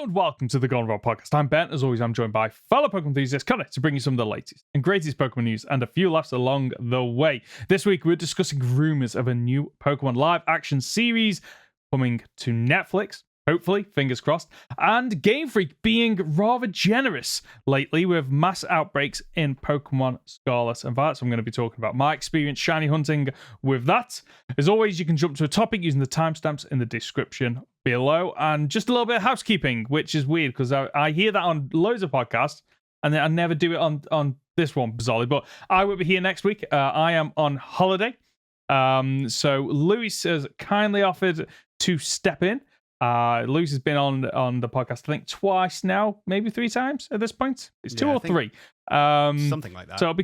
Hello and welcome to the Goldenrod Podcast. I'm Ben. As always, I'm joined by fellow Pokemon enthusiast Conor to bring you some of the latest and greatest Pokemon news and a few laughs along the way. This week, we're discussing rumours of a new Pokemon live action series coming to Netflix. Hopefully, fingers crossed. And Game Freak being rather generous lately with mass outbreaks in Pokemon Scarlet and Violet. So I'm going to be talking about my experience shiny hunting with that. As always, you can jump to a topic using the timestamps in the description below. And just a little bit of housekeeping, which is weird because I hear that on loads of podcasts and then I never do it on this one, bizarrely. But I will be here next week. I am on holiday. So Lewis has kindly offered to step in. Lewis has been on the podcast, I think, twice now, maybe 3 times at this point. It's 2 or 3. Something like that. So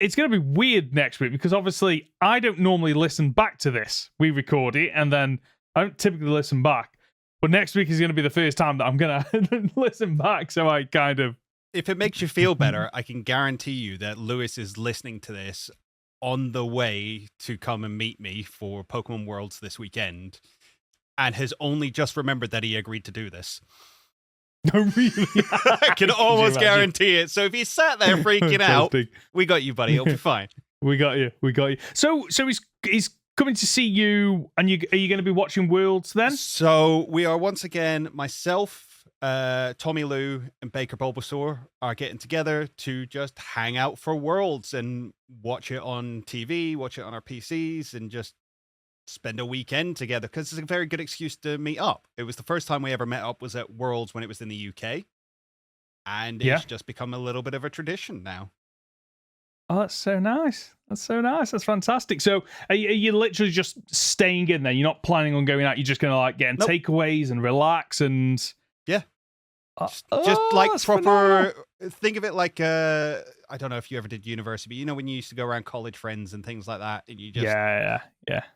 it's going to be weird next week because obviously I don't normally listen back to this. We record it and then I don't typically listen back. But next week is going to be the first time that I'm going to listen back. So I kind of... If it makes you feel better, I can guarantee you that Lewis is listening to this on the way to come and meet me for Pokemon Worlds this weekend. And has only just remembered that he agreed to do this. No, really? I can almost guarantee it. So if he sat there freaking out, we got you, buddy. It'll be fine. We got you. So he's coming to see you, and are you going to be watching Worlds then? So we are once again, myself, Tommy Lou, and Baker Bulbasaur are getting together to just hang out for Worlds and watch it on TV, watch it on our PCs, and just spend a weekend together because it's a very good excuse to meet up. It was the first time we ever met up was at Worlds when it was in the UK, and it's just become a little bit of a tradition now. Oh, that's so nice. That's fantastic. So are you literally just staying in there? You're not planning on going out? You're just going to getting takeaways and relax and... Yeah. Just like proper... Phenomenal. Think of it like... I don't know if you ever did university, but when you used to go around college friends and things like that, and you just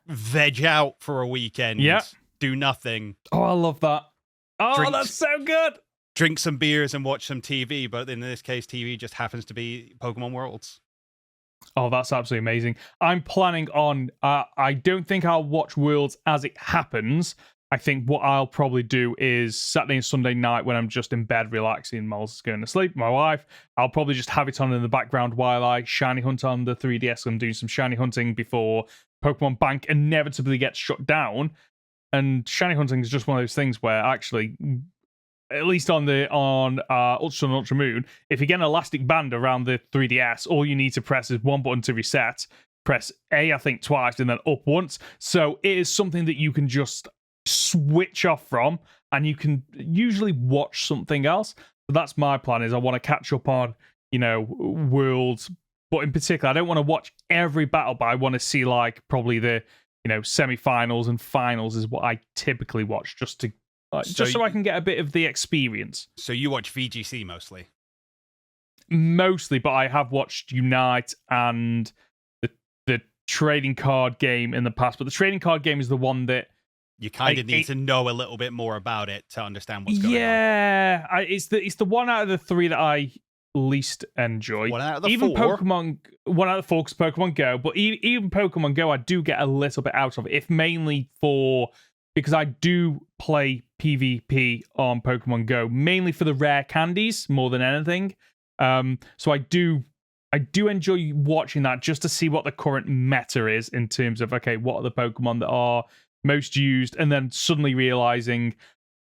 veg out for a weekend, do nothing. Oh, I love that. Oh, that's so good. Drink some beers and watch some TV, but in this case, TV just happens to be Pokemon Worlds. Oh, that's absolutely amazing. I'm planning on, I don't think I'll watch Worlds as it happens. I think what I'll probably do is Saturday and Sunday night when I'm just in bed relaxing, Miles going to sleep, my wife, I'll probably just have it on in the background while I shiny hunt on the 3DS. I'm doing some shiny hunting before Pokemon Bank inevitably gets shut down. And shiny hunting is just one of those things where actually, at least on Ultra and Ultra Moon, if you get an elastic band around the 3DS, all you need to press is one button to reset, press A, I think, twice, and then up once. So it is something that you can just switch off from, and you can usually watch something else. So that's my plan, is I want to catch up on, Worlds, but in particular, I don't want to watch every battle, but I want to see probably the, semi-finals and finals is what I typically watch just to, so I can get a bit of the experience. So you watch VGC mostly? Mostly, but I have watched Unite and the trading card game in the past, but the trading card game is the one that you kind of need to know a little bit more about it to understand what's going on. Yeah, it's the one out of the 3 that I least enjoy. 1 out of the 4? Pokemon, 1 out of the 4 is Pokemon Go, but even Pokemon Go, I do get a little bit out of it, if mainly because I do play PvP on Pokemon Go, mainly for the rare candies more than anything. So I do enjoy watching that just to see what the current meta is in terms of, okay, what are the Pokemon that are most used, and then suddenly realizing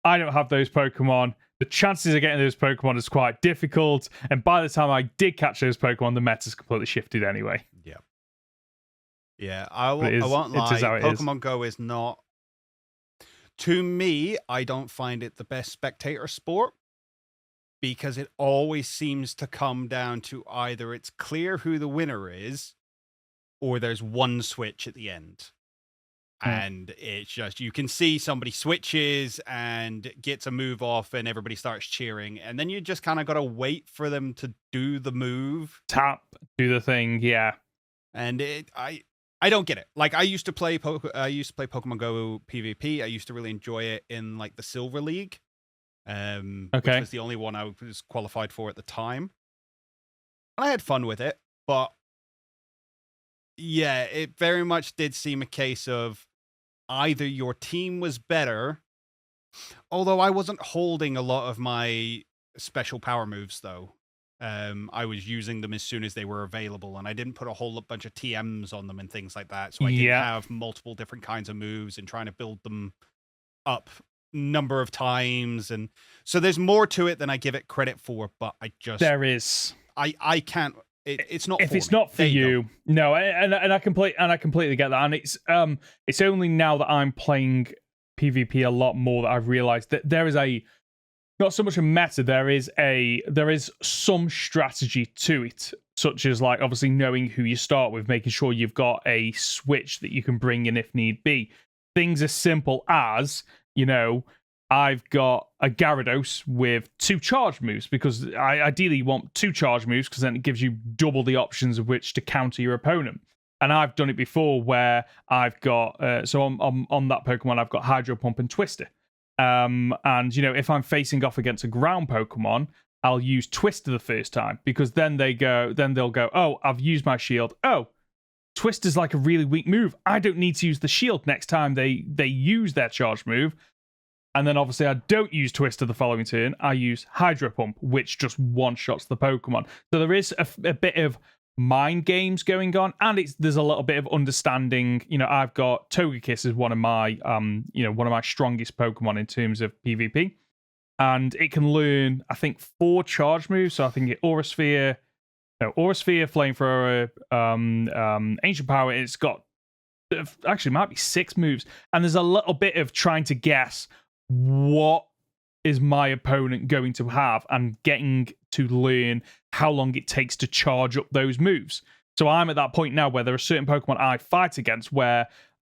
I don't have those Pokemon. The chances of getting those Pokemon is quite difficult, and by the time I did catch those Pokemon, the meta's completely shifted anyway. Yeah. I won't lie. Pokemon Go is not, to me, I don't find it the best spectator sport, because it always seems to come down to either it's clear who the winner is, or there's one switch at the end. And it's just, you can see somebody switches and gets a move off and everybody starts cheering. And then you just kind of got to wait for them to do the move. Tap, do the thing, yeah. And I don't get it. I used to play Pokemon Go PvP. I used to really enjoy it in the Silver League. Which was the only one I was qualified for at the time. And I had fun with it, but yeah, it very much did seem a case of either your team was better Although I wasn't holding a lot of my special power moves, though. I was using them as soon as they were available, and I didn't put a whole bunch of TMs on them and things like that. So I didn't have multiple different kinds of moves and trying to build them up number of times. And so there's more to it than I give it credit for, but there is. I can't. It's not. If it's not for you, no, and I completely get that, and it's only now that I'm playing PvP a lot more that I've realized that there is not so much a meta, there is some strategy to it, such as like obviously knowing who you start with, making sure you've got a switch that you can bring in if need be. Things as simple as, I've got a Gyarados with 2 charge moves, because I ideally want 2 charge moves, because then it gives you double the options of which to counter your opponent. And I've done it before where I've got so on that Pokemon I've got Hydro Pump and Twister. And if I'm facing off against a ground Pokemon, I'll use Twister the first time, because then they'll go, oh, I've used my shield. Oh, Twister's like a really weak move. I don't need to use the shield next time they use their charge move. And then obviously I don't use Twister the following turn. I use Hydro Pump, which just one-shots the Pokemon. So there is a bit of mind games going on, and there's a little bit of understanding. I've got Togekiss as one of my strongest Pokemon in terms of PvP, and it can learn, I think, 4 charge moves. So I think Aura Sphere, Flamethrower, Ancient Power. It's got actually might be 6 moves, and there's a little bit of trying to guess what is my opponent going to have, and getting to learn how long it takes to charge up those moves. So I'm at that point now where there are certain Pokemon I fight against where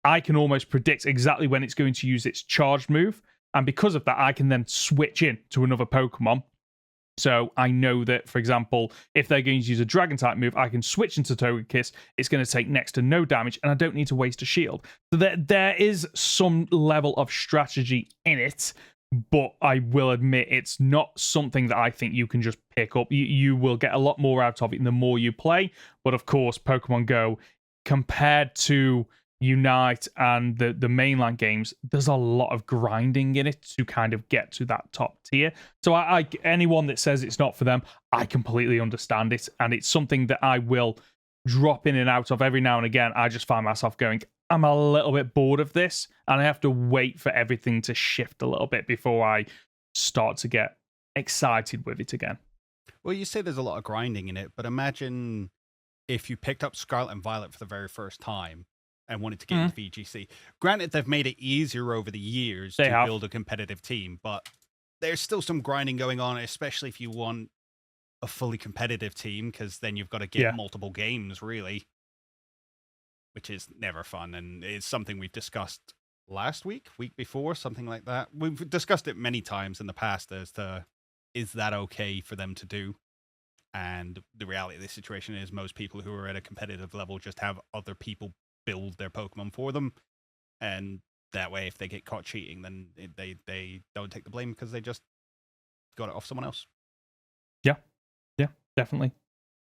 I can almost predict exactly when it's going to use its charged move. And because of that, I can then switch in to another Pokemon. So I know that, for example, if they're going to use a Dragon-type move, I can switch into Togekiss. It's going to take next to no damage, and I don't need to waste a shield. So there is some level of strategy in it, but I will admit it's not something that I think you can just pick up. You will get a lot more out of it the more you play. But of course, Pokemon Go, compared to Unite and the mainline games, there's a lot of grinding in it to kind of get to that top tier. So I anyone that says it's not for them, I completely understand it. And it's something that I will drop in and out of every now and again. I just find myself going, I'm a little bit bored of this, and I have to wait for everything to shift a little bit before I start to get excited with it again. Well, you say there's a lot of grinding in it, but imagine if you picked up Scarlet and Violet for the very first time and wanted to get into VGC. Granted, they've made it easier over the years to build a competitive team, but there's still some grinding going on, especially if you want a fully competitive team, because then you've got to get multiple games, really, which is never fun. And it's something we've discussed last week before, something like that. We've discussed it many times in the past as to, is that okay for them to do? And the reality of the situation is most people who are at a competitive level just have other people build their Pokemon for them, and that way if they get caught cheating, then they don't take the blame because they just got it off someone else. Yeah Definitely.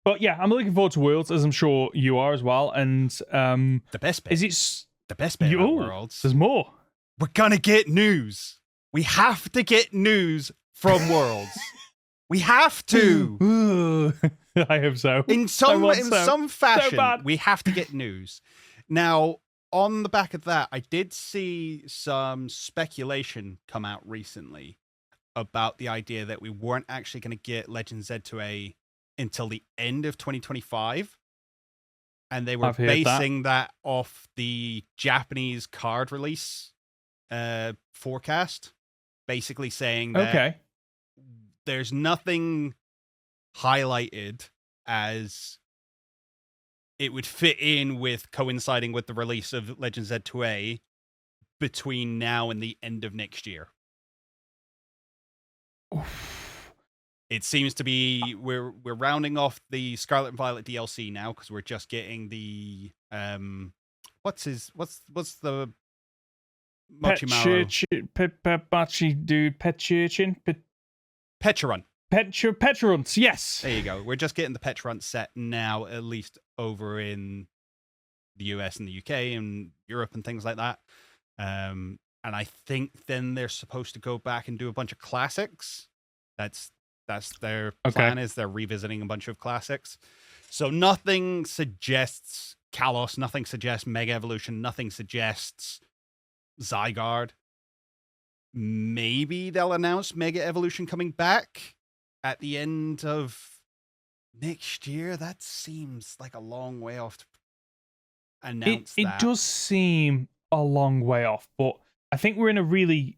But yeah, I'm looking forward to Worlds, as I'm sure you are as well. And the best bit about Worlds, there's more. We're gonna get news. We have to get news from Worlds. We have to. I hope so. In some fashion, so we have to get news. Now, on the back of that, I did see some speculation come out recently about the idea that we weren't actually going to get Legend Z2A until the end of 2025. And they were basing that off the Japanese card release forecast, basically saying that there's nothing highlighted as it would fit in with coinciding with the release of Legend Z2A between now and the end of next year. Oof. It seems to be we're rounding off the Scarlet and Violet DLC now, because we're just getting the what's the Mochimaru dude, Petrunt. Petrunt, yes. There you go. We're just getting the Petrunt set now, at least over in the US and the UK and Europe and things like that. And I think then they're supposed to go back and do a bunch of classics. That's their plan, is they're revisiting a bunch of classics. So nothing suggests Kalos, nothing suggests Mega Evolution, nothing suggests Zygarde. Maybe they'll announce Mega Evolution coming back at the end of next year. That seems like a long way off to announce that. It does seem a long way off, but I think we're in a really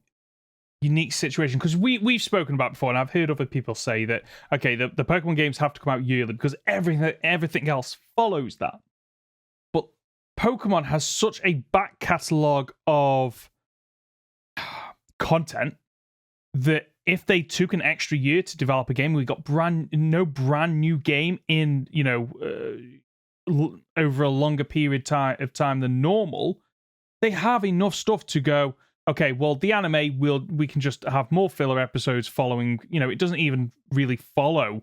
unique situation because we've spoken about before, and I've heard other people say that, okay, the Pokemon games have to come out yearly because everything else follows that. But Pokemon has such a back catalogue of content that if they took an extra year to develop a game, we got brand new game in, over a longer period of time than normal, they have enough stuff to go, okay, well, the anime, we can just have more filler episodes following, it doesn't even really follow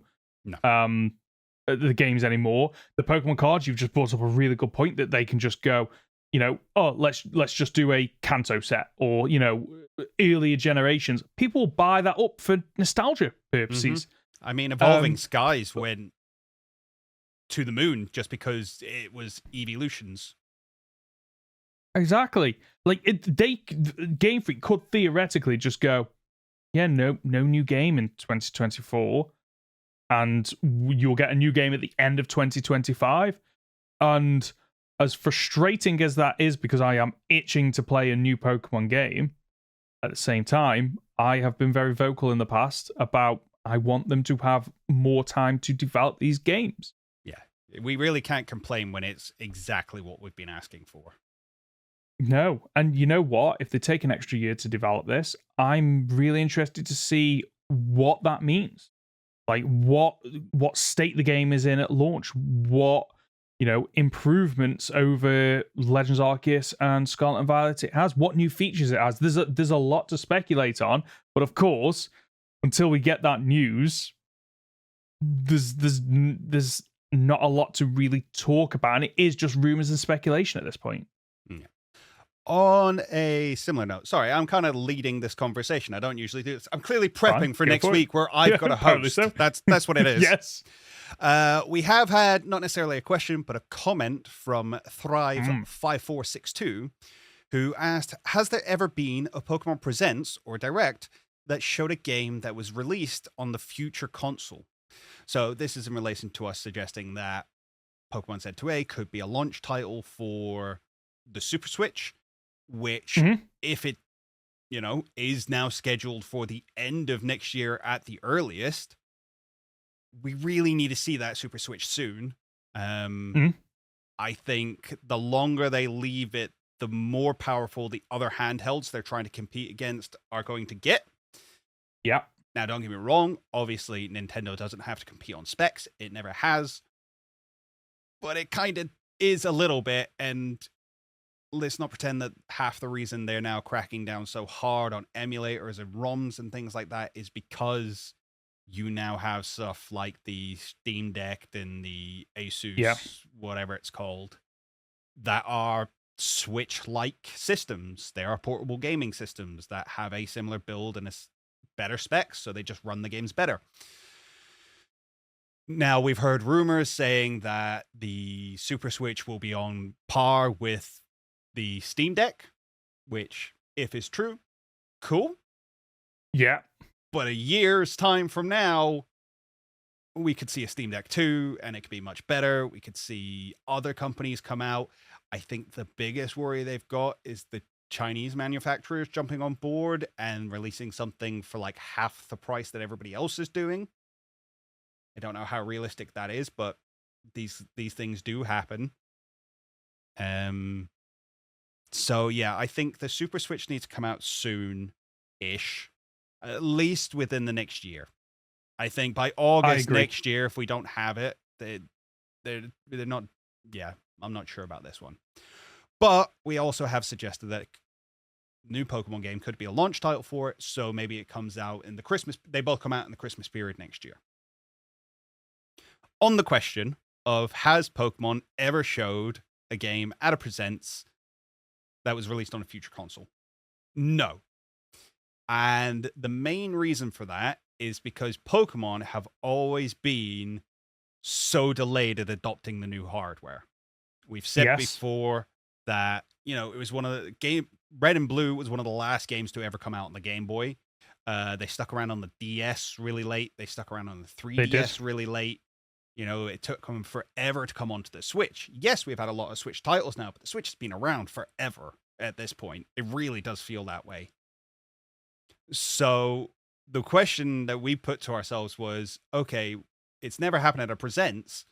the games anymore. The Pokemon cards, you've just brought up a really good point that they can just go, let's just do a Kanto set, or, earlier generations. People buy that up for nostalgia purposes. Mm-hmm. I mean, Evolving Skies went to the moon just because it was evolutions. Exactly. Like Game Freak could theoretically just go, yeah, no new game in 2024, and you'll get a new game at the end of 2025. And as frustrating as that is, because I am itching to play a new Pokemon game, at the same time, I have been very vocal in the past about I want them to have more time to develop these games. Yeah, we really can't complain when it's exactly what we've been asking for. No, and you know what? If they take an extra year to develop this, I'm really interested to see what that means. Like what state the game is in at launch, what improvements over Legends Arceus and Scarlet and Violet it has, what new features it has. There's a lot to speculate on, but of course, until we get that news, there's not a lot to really talk about, and it is just rumors and speculation at this point. Yeah. On a similar note, sorry, I'm kind of leading this conversation. I don't usually do this. I'm clearly prepping for next week where I've got a host. So. That's what it is. Yes. We have had not necessarily a question, but a comment from Thrive5462, who asked, has there ever been a Pokemon Presents or Direct that showed a game that was released on the future console? So this is in relation to us suggesting that Pokemon Z2A could be a launch title for the Super Switch, which if it, is now scheduled for the end of next year at the earliest, we really need to see that Super Switch soon. I think the longer they leave it, the more powerful the other handhelds they're trying to compete against are going to get. Yeah. Now, don't get me wrong. Obviously, Nintendo doesn't have to compete on specs. It never has. But it kind of is a little bit, and let's not pretend that half the reason they're now cracking down so hard on emulators and ROMs and things like that is because you now have stuff like the Steam Deck and the Asus, whatever it's called, that are Switch-like systems. They are portable gaming systems that have a similar build and a better specs, so they just run the games better. Now, we've heard rumors saying that the Super Switch will be on par with the Steam Deck, which, if it's true, cool. Yeah. But a year's time from now, we could see a Steam Deck 2, and it could be much better. We could see other companies come out. I think the biggest worry they've got is the Chinese manufacturers jumping on board and releasing something for like half the price that everybody else is doing. I don't know how realistic that is, but these things do happen. So yeah, I think the Super Switch needs to come out soon-ish, at least within the next year. I think by August next year, if we don't have it, they're not. Yeah, I'm not sure about this one. But we also have suggested that new Pokemon game could be a launch title for it, so maybe it comes out in the Christmas. They both come out in the Christmas period next year. On the question of has Pokemon ever showed a game at a Presents that was released on a future console? No. And the main reason for that is because Pokemon have always been so delayed at adopting the new hardware. We've said before that, it was one of the Red and Blue was one of the last games to ever come out on the Game Boy. They stuck around on the DS really late. They stuck around on the 3DS really late. It took them forever to come onto the Switch. Yes, we've had a lot of Switch titles now, but the Switch has been around forever at this point. It really does feel that way. So the question that we put to ourselves was, okay, it's never happened at a Presents,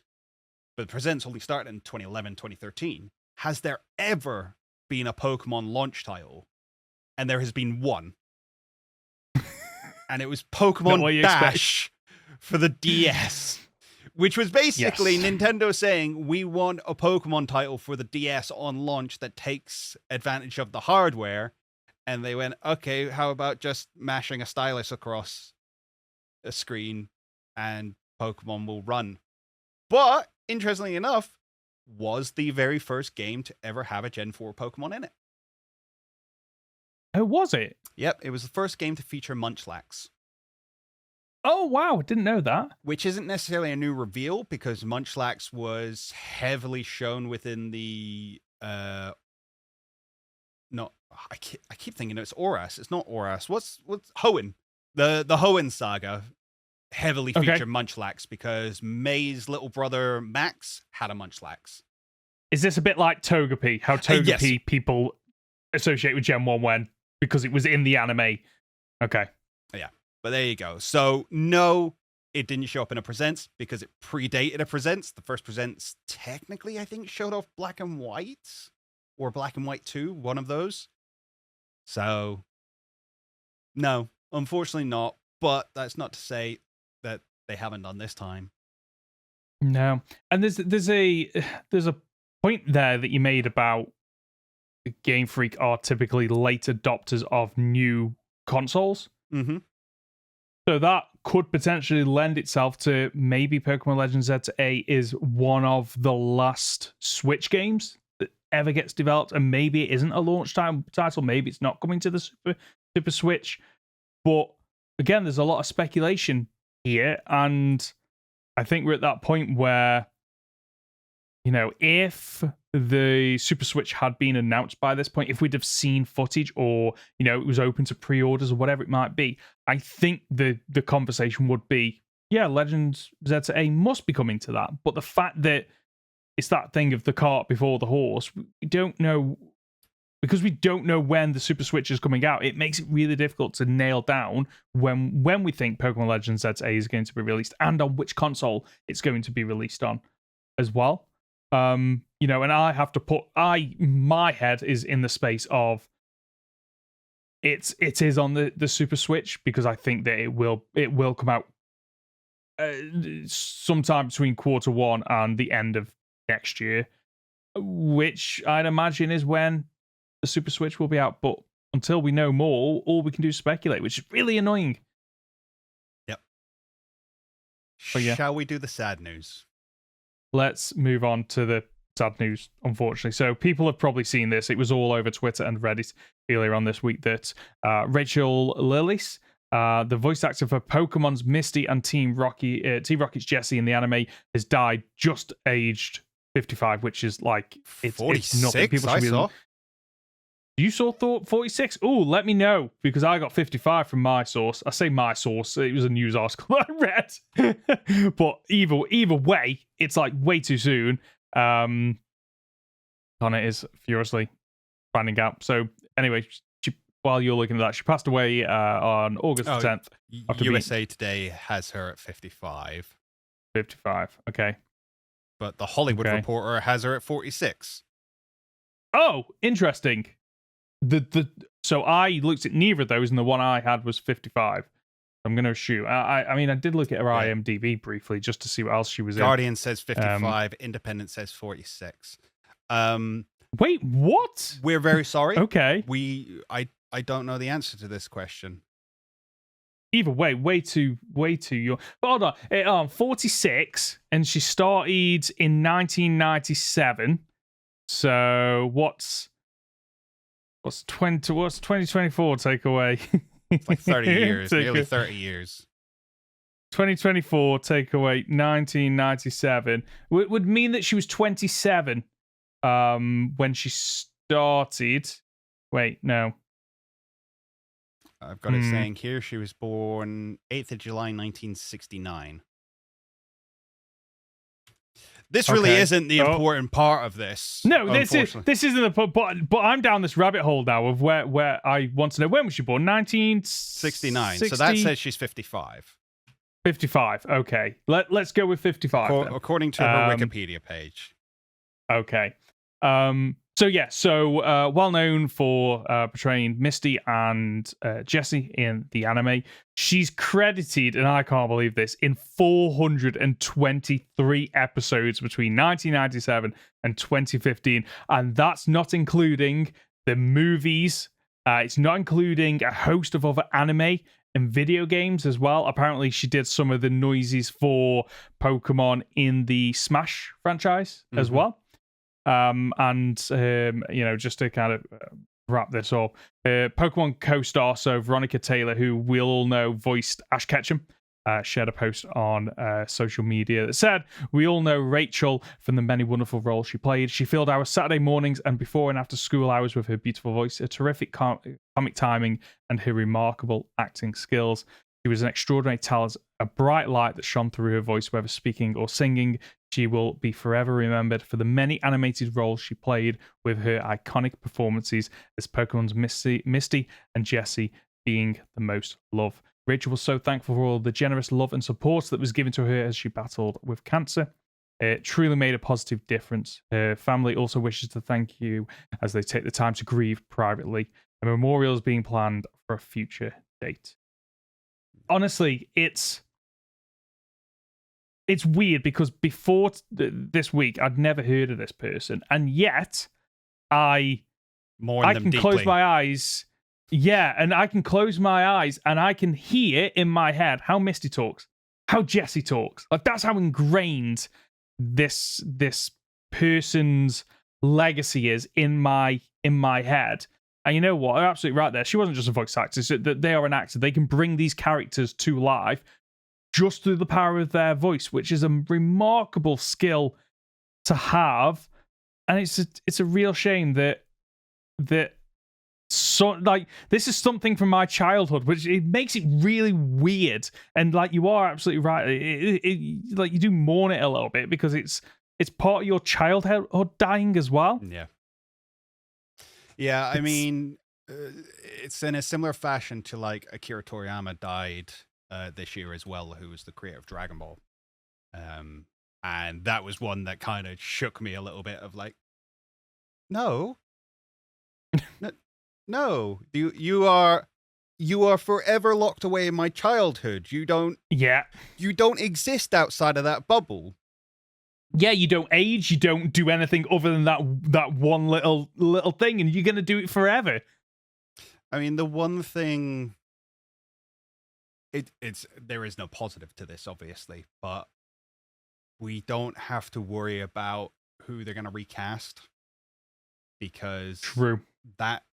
but Presents only started in 2011, 2013. Has there ever been a Pokemon launch title? And there has been one. And it was Pokemon Dash for the DS, which was basically Nintendo saying, we want a Pokemon title for the DS on launch that takes advantage of the hardware. And they went, okay, how about just mashing a stylus across a screen and Pokemon will run? But, interestingly enough, was the very first game to ever have a Gen 4 Pokemon in it. Oh, was it? Yep, it was the first game to feature Munchlax. Oh, wow, didn't know that. Which isn't necessarily a new reveal, because Munchlax was heavily shown within the... I keep thinking it's Oras. It's not Oras. What's Hoenn? The Hoenn saga heavily featured Munchlax because May's little brother Max had a Munchlax. Is this a bit like Togepi? How Togepi people associate with Gen 1 because it was in the anime. Okay. Yeah. But there you go. So no, it didn't show up in a Presents because it predated a Presents. The first Presents technically, I think, showed off Black and White or Black and White 2, one of those. So no, unfortunately not. But that's not to say that they haven't done this time. No. And there's a point there that you made about Game Freak are typically late adopters of new consoles. Mm-hmm. So that could potentially lend itself to maybe Pokemon Legends ZA is one of the last Switch games that ever gets developed, and maybe it isn't a launch title, maybe it's not coming to the Super Switch. But again, there's a lot of speculation here, and I think we're at that point where, if the Super Switch had been announced by this point, if we'd have seen footage or, it was open to pre-orders or whatever it might be, I think the conversation would be, Legends ZA must be coming to that. But the fact that it's that thing of the cart before the horse, we don't know, because we don't know when the Super Switch is coming out, it makes it really difficult to nail down when we think Pokemon Legends ZA is going to be released and on which console it's going to be released on as well. And I have to my head is in the space of it is on the Super Switch, because I think that it will come out sometime between Q1 and the end of next year, which I'd imagine is when the Super Switch will be out. But until we know more, all we can do is speculate, which is really annoying. Yep. But shall we do the sad news? Let's move on to the sad news, unfortunately. So people have probably seen this. It was all over Twitter and Reddit earlier on this week that Rachel Lillis, the voice actor for Pokemon's Misty and Team Rocket's Jessie in the anime, has died just aged 55, which is like it's nothing. People should be. You saw 46? Oh, let me know, because I got 55 from my source. I say my source. It was a news article I read. But either way, it's like way too soon. Conor is furiously finding out. So anyway, while you're looking at that, she passed away on August 10th. USA Today has her at 55. 55, okay. But the Hollywood Reporter has her at 46. Oh, interesting. So I looked at neither of those, and the one I had was 55. I'm going to assume. I mean, I did look at her IMDb briefly just to see what else she was Guardian in. says 55. Independent says 46. Wait, what? We're very sorry. Okay. I don't know the answer to this question. Either way, way too young. But hold on, 46, and she started in 1997. So what's What's 2024 take away? It's like 30 years, nearly 30 years. 2024 take away 1997 would mean that she was 27 when she started. Wait, no. I've got it saying here she was born 8th of July 1969. This really isn't the important part of this. No, this isn't the but I'm down this rabbit hole now of where I want to know, when was she born? 1969. So that says she's 55. 55. Okay. Let's go with 55. According to her Wikipedia page. Okay. Well known for portraying Misty and Jessie in the anime. She's credited, and I can't believe this, in 423 episodes between 1997 and 2015. And that's not including the movies. It's not including a host of other anime and video games as well. Apparently, she did some of the noises for Pokemon in the Smash franchise as well. Just to kind of wrap this up, Pokemon co-star, so Veronica Taylor, who we'll all know voiced Ash Ketchum, shared a post on social media that said, "We all know Rachel from the many wonderful roles she played. She filled our Saturday mornings and before and after school hours with her beautiful voice, her terrific comic timing, and her remarkable acting skills. She was an extraordinary talent, a bright light that shone through her voice, whether speaking or singing. She will be forever remembered for the many animated roles she played, with her iconic performances as Pokemon's Misty and Jessie being the most loved. Rachel was so thankful for all the generous love and support that was given to her as she battled with cancer. It truly made a positive difference. Her family also wishes to thank you as they take the time to grieve privately. A memorial is being planned for a future date." Honestly, it's weird because before this week, I'd never heard of this person, and yet I can close my eyes. Yeah, and I can close my eyes and I can hear in my head how Misty talks, how Jessie talks. Like, that's how ingrained this person's legacy is in my head. And you know what? They're absolutely right there. She wasn't just a voice actor. They are an actor. They can bring these characters to life just through the power of their voice, which is a remarkable skill to have. And it's a real shame that this is something from my childhood, which it makes it really weird. And like, you are absolutely right. Like, you do mourn it a little bit because it's part of your childhood dying as well. Yeah, I mean, it's in a similar fashion to like Akira Toriyama died this year as well, who was the creator of Dragon Ball. And that was one that kind of shook me a little bit of like, no, you are forever locked away in my childhood. You don't exist outside of that bubble. Yeah, you don't age, you don't do anything other than that one little thing, and you're gonna do it forever. I mean, the one thing, there is no positive to this, obviously, but we don't have to worry about who they're gonna recast because that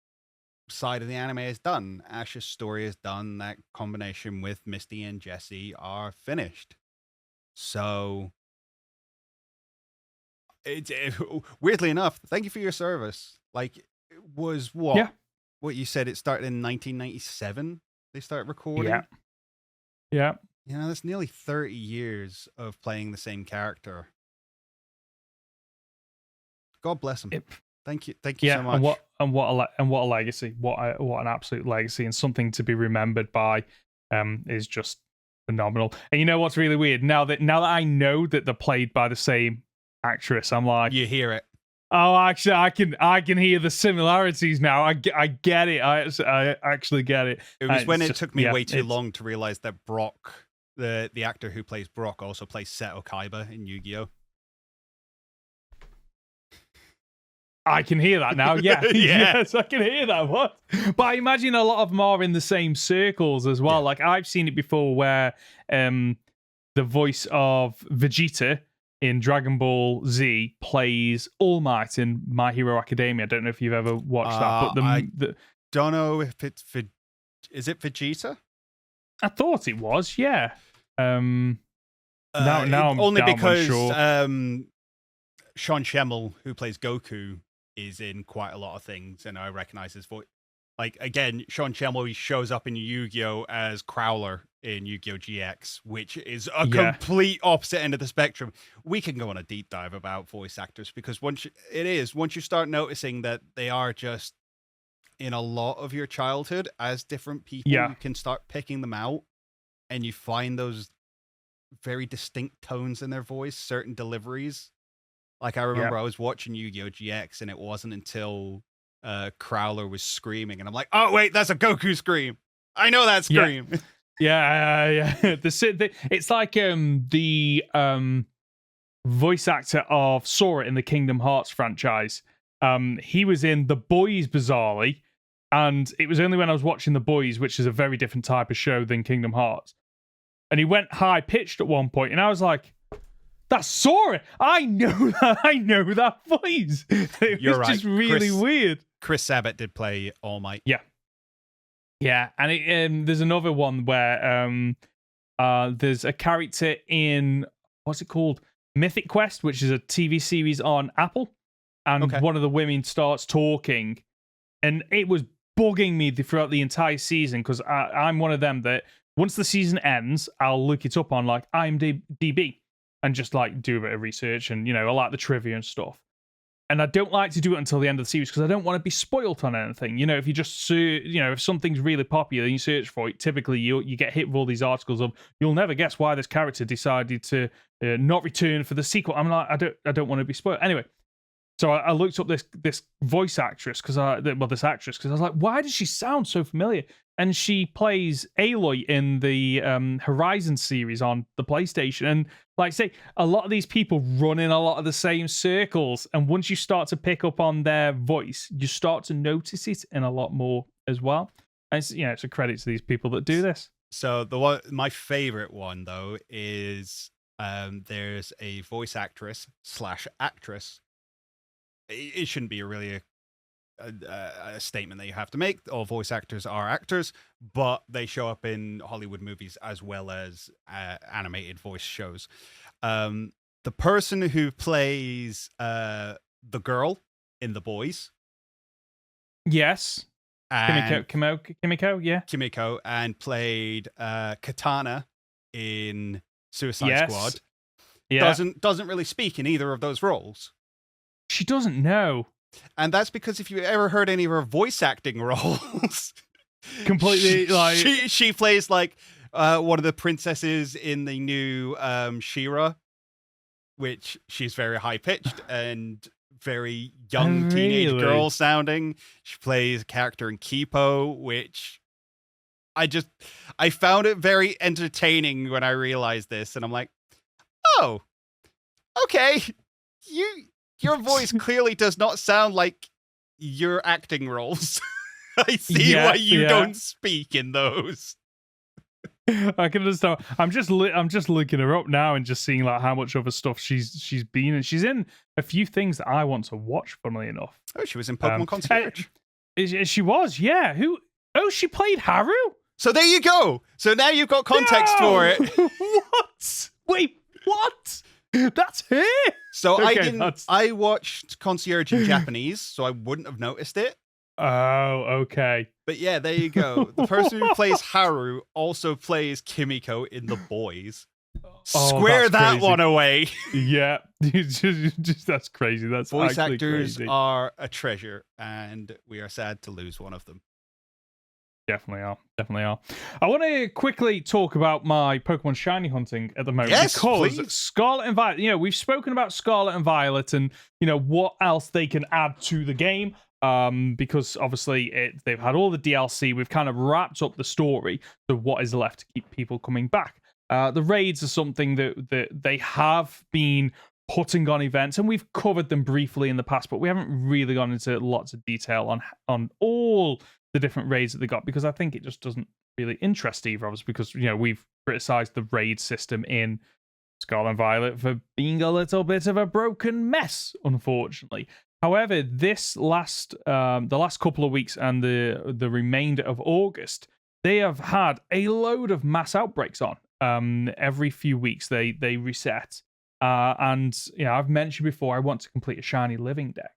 side of the anime is done. Ash's story is done. That combination with Misty and Jessie are finished. So weirdly enough, thank you for your service. Like, it was what you said, it started in 1997 they started recording. Yeah, you know, that's nearly 30 years of playing the same character. God bless him. Thank you so much. And what a legacy. What an absolute legacy, and something to be remembered by. Is just phenomenal. And you know what's really weird? Now that I know that they're played by the same actress, I'm like, you hear it. Oh, actually, I can hear the similarities now. I get it. I actually get it. It was when it took me way too long to realize that Brock, the actor who plays Brock, also plays Seto Kaiba in Yu-Gi-Oh. I can hear that now. Yeah. Yes, I can hear that. What? But I imagine a lot of them are in the same circles as well. Yeah. Like, I've seen it before where the voice of Vegeta in Dragon Ball Z plays All Might in My Hero Academia. I don't know if you've ever watched that, but I don't know if it's is it Vegeta? I thought it was, yeah. Now I'm only damn because unsure. Sean Schemmel, who plays Goku, is in quite a lot of things, and I recognize his voice. Like, again, Sean Schemmel shows up in Yu-Gi-Oh! As Crowler in Yu-Gi-Oh! GX, which is a complete opposite end of the spectrum. We can go on a deep dive about voice actors, because once you start noticing that they are just in a lot of your childhood as different people, you can start picking them out, and you find those very distinct tones in their voice, certain deliveries. Like, I remember I was watching Yu-Gi-Oh! GX, and it wasn't until Crowler was screaming, and I'm like, oh wait, that's a Goku scream. I know that scream. Yeah. It's like the voice actor of Sora in the Kingdom Hearts franchise. He was in The Boys, bizarrely, and it was only when I was watching The Boys, which is a very different type of show than Kingdom Hearts, and he went high pitched at one point, and I was like, that's Sora. I know that voice. It was just really weird. Chris Sabat did play All Might. Yeah, and there's another one where there's a character in, what's it called? Mythic Quest, which is a TV series on Apple, and one of the women starts talking, and it was bugging me throughout the entire season, because I'm one of them that once the season ends, I'll look it up on like IMDb and just like do a bit of research, and I like the trivia and stuff. And I don't like to do it until the end of the series, because I don't want to be spoilt on anything. If you just if something's really popular and you search for it, typically you get hit with all these articles of, you'll never guess why this character decided to not return for the sequel. I'm like, I don't want to be spoiled. Anyway, so I looked up this voice actress, because I was like, why does she sound so familiar? And she plays Aloy in the Horizon series on the PlayStation. And like I say, a lot of these people run in a lot of the same circles. And once you start to pick up on their voice, you start to notice it in a lot more as well. And it's a credit to these people that do this. So my favorite one, though, is there's a voice actress / actress. It shouldn't be really a statement that you have to make. All voice actors are actors, but they show up in Hollywood movies as well as animated voice shows. The person who plays the girl in The Boys, yes, Kimiko, yeah, Kimiko, and played Katana in Suicide Squad. Yeah, doesn't really speak in either of those roles. She doesn't know. And that's because if you ever heard any of her voice acting roles, completely she plays like one of the princesses in the new She-Ra, which she's very high pitched and very young teenage girl sounding. She plays a character in Kipo, which I found it very entertaining when I realized this, and I'm like, oh, okay, your voice clearly does not sound like your acting roles. I see why you don't speak in those. I can understand. I'm just looking her up now and just seeing like how much other stuff she's been in. She's in a few things that I want to watch, funnily enough. Oh, she was in Pokemon Concierge. She was, yeah. Who? Oh, she played Haru? So there you go. So now you've got context for it. What? Wait, what? That's her. So I watched Concierge in Japanese, so I wouldn't have noticed it. Oh, okay. But yeah, there you go. The person who plays Haru also plays Kimiko in The Boys. Square that crazy. One away. Yeah, just that's crazy. That's voice actors crazy. Are a treasure, and we are sad to lose one of them. Definitely are. I want to quickly talk about my Pokemon shiny hunting at the moment. Yes, because please. Scarlet and Violet, we've spoken about Scarlet and Violet and, what else they can add to the game. Because obviously they've had all the DLC. We've kind of wrapped up the story. So what is left to keep people coming back? The raids are something that they have been putting on events, and we've covered them briefly in the past, but we haven't really gone into lots of detail on all the different raids that they got, because I think it just doesn't really interest either of us, because we've criticized the raid system in Scarlet and Violet for being a little bit of a broken mess, unfortunately. However, the last couple of weeks and the remainder of August, they have had a load of mass outbreaks on. Every few weeks they reset. And I've mentioned before I want to complete a shiny living deck.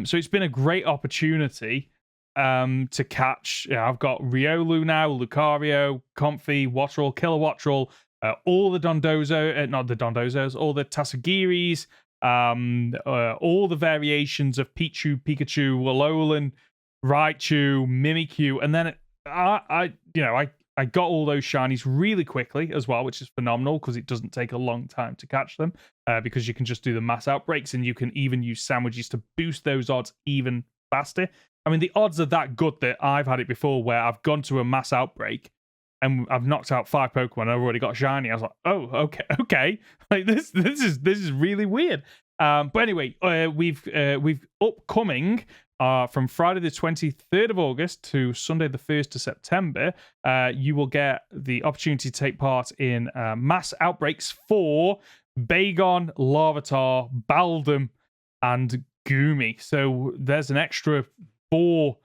So it's been a great opportunity to catch. I've got Riolu now, Lucario, Comfey, Wattrel, Killer Wattrel, all the Dondozo, not the Dondozos, all the Tassagiris, all the variations of Pichu, Pikachu, Alolan, Raichu, Mimikyu, and then I got all those shinies really quickly as well, which is phenomenal because it doesn't take a long time to catch them because you can just do the mass outbreaks and you can even use sandwiches to boost those odds even faster. I mean, the odds are that good that I've had it before where I've gone to a mass outbreak and I've knocked out 5 Pokemon and I've already got shiny. I was like, oh, okay. Like this is really weird. But anyway, we've upcoming from Friday the 23rd of August to Sunday the 1st of September, you will get the opportunity to take part in mass outbreaks for Bagon, Larvitar, Baldum, and Goomy. So there's an extra 4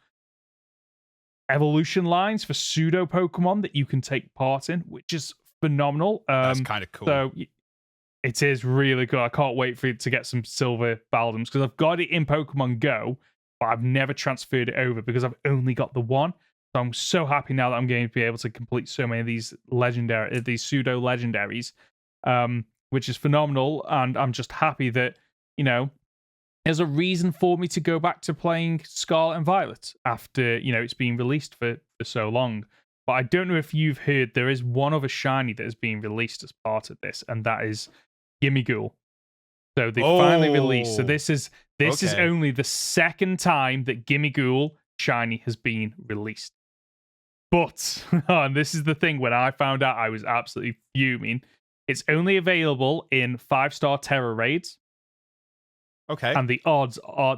evolution lines for pseudo Pokemon that you can take part in, which is phenomenal. That's kind of cool. So it is really cool. I can't wait for you to get some silver Baldums because I've got it in Pokemon Go, but I've never transferred it over because I've only got the one. So I'm so happy now that I'm going to be able to complete so many of these pseudo legendaries, which is phenomenal. And I'm just happy that, there's a reason for me to go back to playing Scarlet and Violet after, it's been released for so long. But I don't know if you've heard, there is one other shiny that is being released as part of this, and that is Gimmighoul. So they finally released. So this is only the second time that Gimmighoul shiny has been released. But, and this is the thing, when I found out, I was absolutely fuming. It's only available in 5-star Terra raids. Okay. And the odds are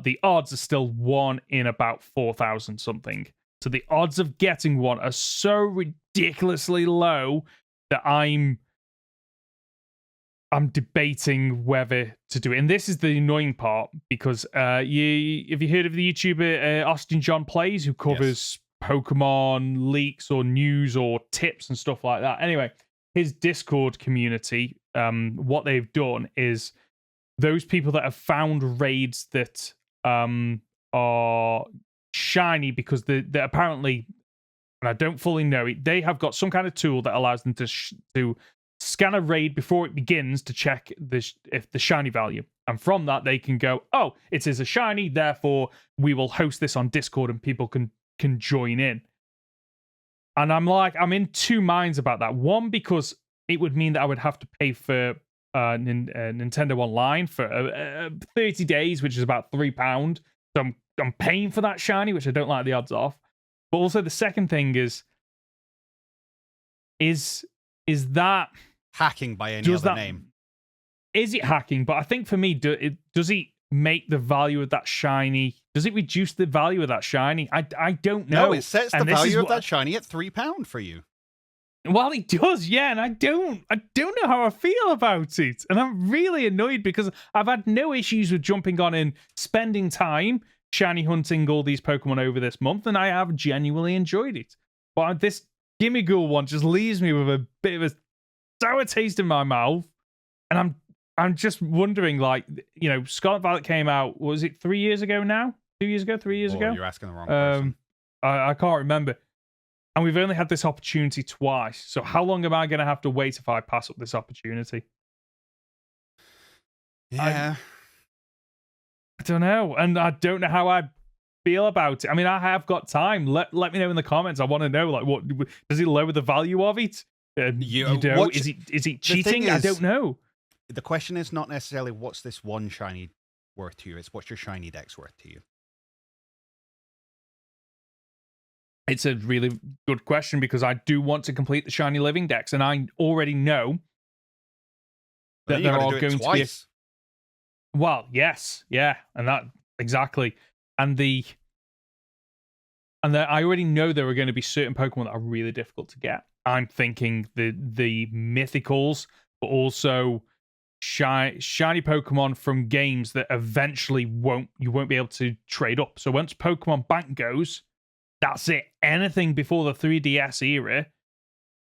still 1 in about 4,000 something. So the odds of getting one are so ridiculously low that I'm debating whether to do it. And this is the annoying part because have you heard of the YouTuber Austin John Plays, who covers Pokemon leaks or news or tips and stuff like that? Anyway, his Discord community, what they've done is those people that have found raids that are shiny because they're apparently, and I don't fully know it, they have got some kind of tool that allows them to scan a raid before it begins to check if the shiny value. And from that, they can go, oh, it is a shiny, therefore we will host this on Discord and people can join in. And I'm in two minds about that. One, because it would mean that I would have to pay for Nintendo Online for 30 days, which is about £3. So I'm paying for that shiny, which I don't like the odds of. But also the second thing is that hacking by any other name? Is it hacking? But I think for me, does it make the value of that shiny? Does it reduce the value of that shiny? I don't know. No, it sets the value of that shiny at £3 for you. Well, it does, yeah, and I don't know how I feel about it, and I'm really annoyed because I've had no issues with jumping on and spending time shiny hunting all these Pokemon over this month, and I have genuinely enjoyed it. But this Gimmighoul one just leaves me with a bit of a sour taste in my mouth, and I'm just wondering, like, Scarlet Violet came out, was it 3 years ago now? 2 years ago? 3 years ago? You're asking the wrong person. I can't remember. And we've only had this opportunity twice. So how long am I going to have to wait if I pass up this opportunity? Yeah. I don't know. And I don't know how I feel about it. I mean, I have got time. Let me know in the comments. I want to know, like, what does it lower the value of it? Is it cheating? I don't know. The question is not necessarily what's this one shiny worth to you. It's what's your shiny deck's worth to you. It's a really good question because I do want to complete the shiny living decks, and I already know that there are going to be. Well, yes, yeah, and that exactly, and I already know there are going to be certain Pokemon that are really difficult to get. I'm thinking the mythicals, but also shiny Pokemon from games that eventually you won't be able to trade up. So once Pokemon Bank goes, that's it. Anything before the 3DS era,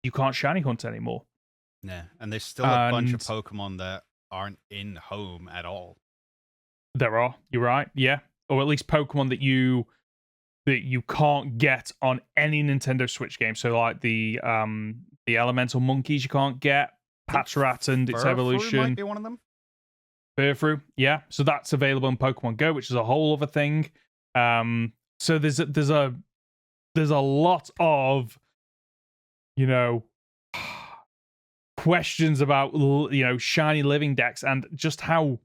you can't shiny hunt anymore. Yeah, and there's still a bunch of Pokemon that aren't in home at all. There are. You're right. Yeah, or at least Pokemon that you can't get on any Nintendo Switch game. So like the elemental monkeys you can't get, Patrat and its evolution. Might be one of them. Furfru, yeah. So that's available in Pokemon Go, which is a whole other thing. So there's a lot of, you know, questions about, you know, shiny living decks, and just how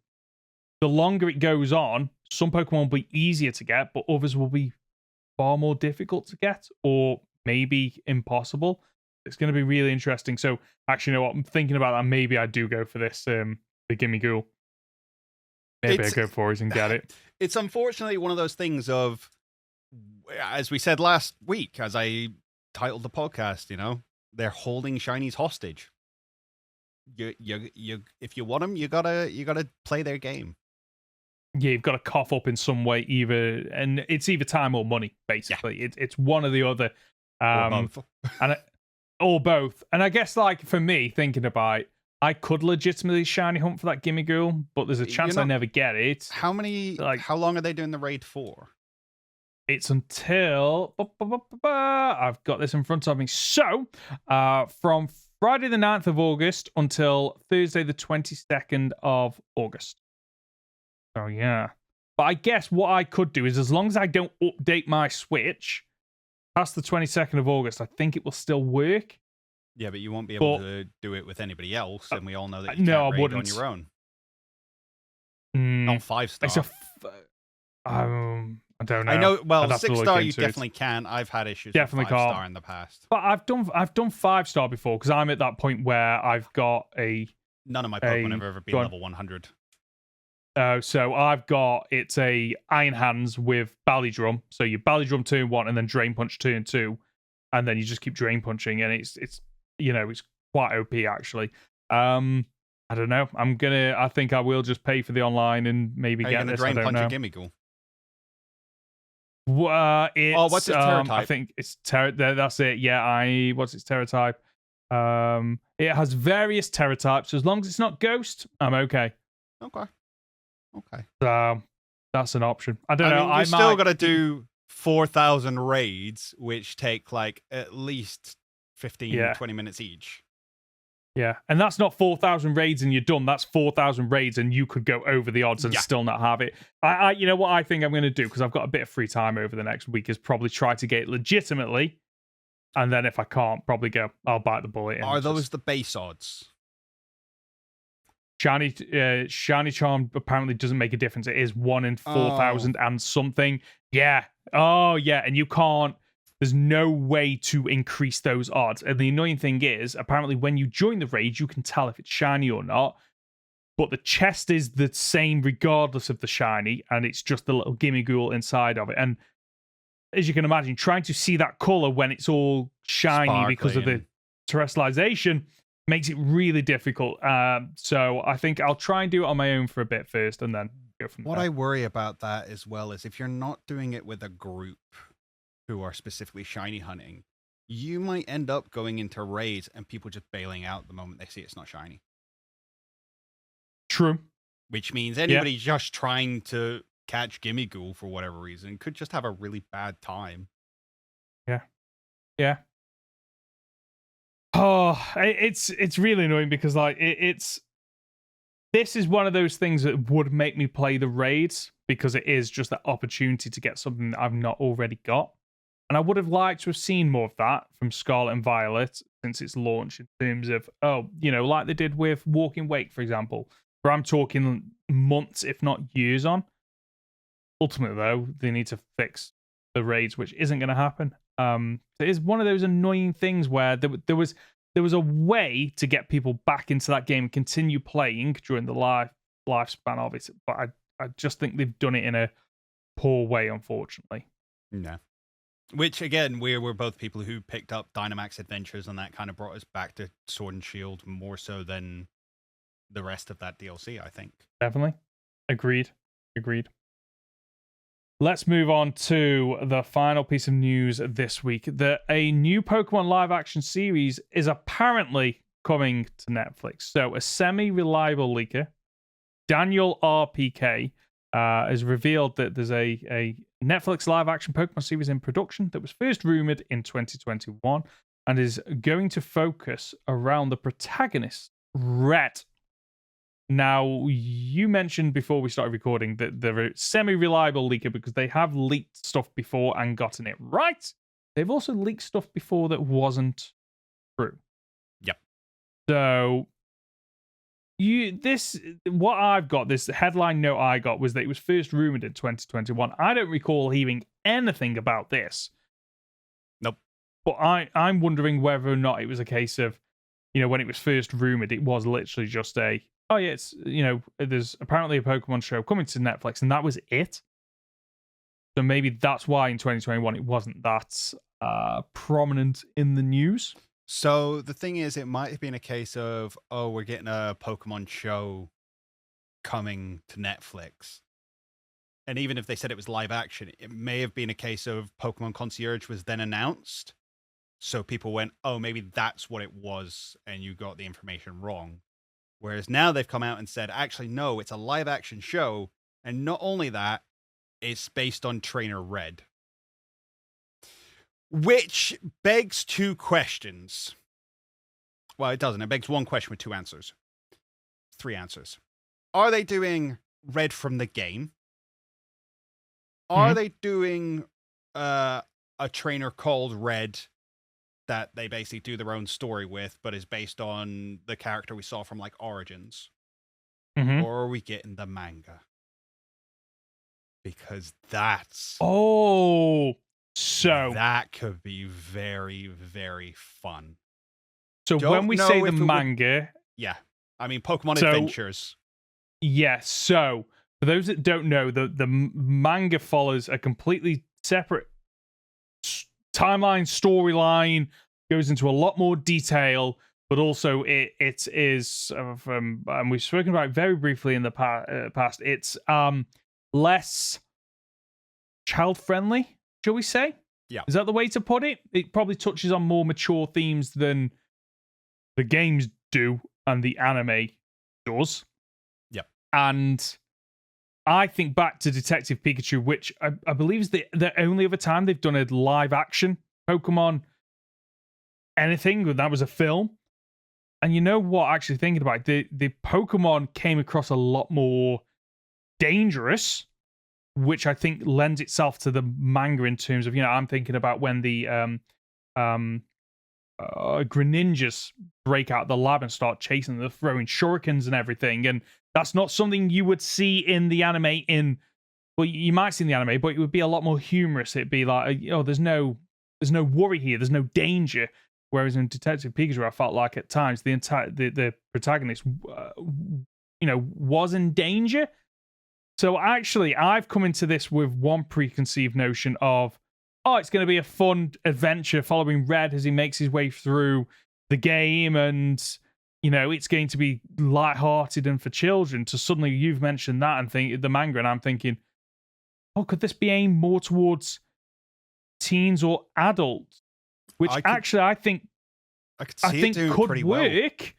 the longer it goes on, some Pokemon will be easier to get, but others will be far more difficult to get, or maybe impossible. It's going to be really interesting. So actually, you know what? I'm thinking about that. Maybe I do go for this, the Gimme Ghoul. Maybe I go for it and get it. It's unfortunately one of those things of, as we said last week, as I titled the podcast, you know, they're holding shinies hostage. You if you want them, you gotta play their game. Yeah, you've got to cough up in some way, and it's either time or money, basically. Yeah. It's one or the other, or both. or both. And I guess, like, for me, thinking about it, I could legitimately shiny hunt for that Gimme Ghoul, but there's a chance I never get it. How long are they doing the raid for? It's until I've got this in front of me. So, from Friday the 9th of August until Thursday the 22nd of August. So yeah. But I guess what I could do is, as long as I don't update my Switch past the 22nd of August, I think it will still work. Yeah, but you won't be able to do it with anybody else, and we all know that you can't raid on your own. Not 5-star. I don't know. I know. Well, 6-star you definitely can. I've had issues with 5-star in the past. But I've done 5-star before, because I'm at that point where I've got none of my Pokemon have ever been level 100. So I've got, it's a Iron Hands with Bally Drum. So you Bally Drum turn 1 and then Drain Punch turn 2, and then you just keep Drain Punching, and it's you know, it's quite OP actually. I don't know. I think I will just pay for the online and maybe get this. Drain Punch a Gimme Ghoul? What's its Terra type? I think it's Terra. That's it. Yeah, what's its Terra type? It has various Terra types. As long as it's not Ghost, I'm okay. Okay. So that's an option. I don't know. You still got to do 4,000 raids, which take like at least 15, 20 minutes each. Yeah, and that's not 4,000 raids and you're done. That's 4,000 raids and you could go over the odds and still not have it. You know what I think I'm going to do, because I've got a bit of free time over the next week, is probably try to get it legitimately, and then if I can't, probably I'll bite the bullet. Are those the base odds? Shiny Charm apparently doesn't make a difference. It is 1 in 4,000 and something. Yeah. Oh, yeah. And you can't. There's no way to increase those odds. And the annoying thing is, apparently, when you join the raid, you can tell if it's shiny or not. But the chest is the same regardless of the shiny, and it's just the little Gimme Ghoul inside of it. And as you can imagine, trying to see that color when it's all shiny because of the terrestrialization makes it really difficult. So I think I'll try and do it on my own for a bit first, and then go from there. What I worry about that as well is, if you're not doing it with a group who are specifically shiny hunting, you might end up going into raids and people just bailing out the moment they see it's not shiny. True. Which means anybody just trying to catch Gimme Ghoul for whatever reason could just have a really bad time. Yeah. Oh, it's really annoying, because like this is one of those things that would make me play the raids, because it is just that opportunity to get something that I've not already got. And I would have liked to have seen more of that from Scarlet and Violet since its launch, in terms of, like they did with Walking Wake, for example, where I'm talking months, if not years on. Ultimately, though, they need to fix the raids, which isn't going to happen. It is one of those annoying things where there was a way to get people back into that game and continue playing during the lifespan of it, but I just think they've done it in a poor way, unfortunately. No. Which, again, we're both people who picked up Dynamax Adventures, and that kind of brought us back to Sword and Shield more so than the rest of that DLC, I think. Definitely. Agreed. Let's move on to the final piece of news this week. That a new Pokemon live action series is apparently coming to Netflix. So a semi-reliable leaker, Daniel RPK, has revealed that there's a Netflix live action Pokemon series in production that was first rumored in 2021 and is going to focus around the protagonist, Red. Now, you mentioned before we started recording that they're a semi-reliable leaker because they have leaked stuff before and gotten it right. They've also leaked stuff before that wasn't true. Yep. So what I've got, this headline note I got was that it was first rumored in 2021. I don't recall hearing anything about this. Nope. But I'm wondering whether or not it was a case of, when it was first rumored, it was literally just it's, there's apparently a Pokemon show coming to Netflix, and that was it. So maybe that's why in 2021 it wasn't that prominent in the news. So the thing is, it might have been a case of, we're getting a Pokemon show coming to Netflix. And even if they said it was live action, it may have been a case of Pokemon Concierge was then announced. So people went, oh, maybe that's what it was, and you got the information wrong. Whereas now they've come out and said, actually, no, it's a live action show. And not only that, it's based on Trainer Red. Which begs two questions. Well, it doesn't. It begs one question with two answers. Three answers. Are they doing Red from the game? Are they doing a trainer called Red that they basically do their own story with, but is based on the character we saw from Origins? Or are we getting the manga? Because that's... So that could be very, very fun. So when we say the manga... Yeah. I mean, Pokemon Adventures. Yes. So for those that don't know, the manga follows a completely separate timeline, storyline, goes into a lot more detail, but also it is, and we've spoken about it very briefly in the past, it's less child-friendly, shall we say? Yeah. Is that the way to put it? It probably touches on more mature themes than the games do and the anime does. Yep. And I think back to Detective Pikachu, which I believe is the only other time they've done a live action Pokemon anything, that was a film. And you know what, actually thinking about it, the Pokemon came across a lot more dangerous, which I think lends itself to the manga in terms of, I'm thinking about when the Greninjas break out the lab and start chasing them, they're throwing shurikens and everything, and that's not something you would see in the anime. Well, you might see in the anime, but it would be a lot more humorous. It'd be like, there's no worry here, there's no danger. Whereas in Detective Pikachu, I felt like at times the protagonist, was in danger. So actually, I've come into this with one preconceived notion of, it's going to be a fun adventure following Red as he makes his way through the game, and it's going to be lighthearted and for children. To suddenly you've mentioned that and think the manga, and I'm thinking, could this be aimed more towards teens or adults? Which I think could work.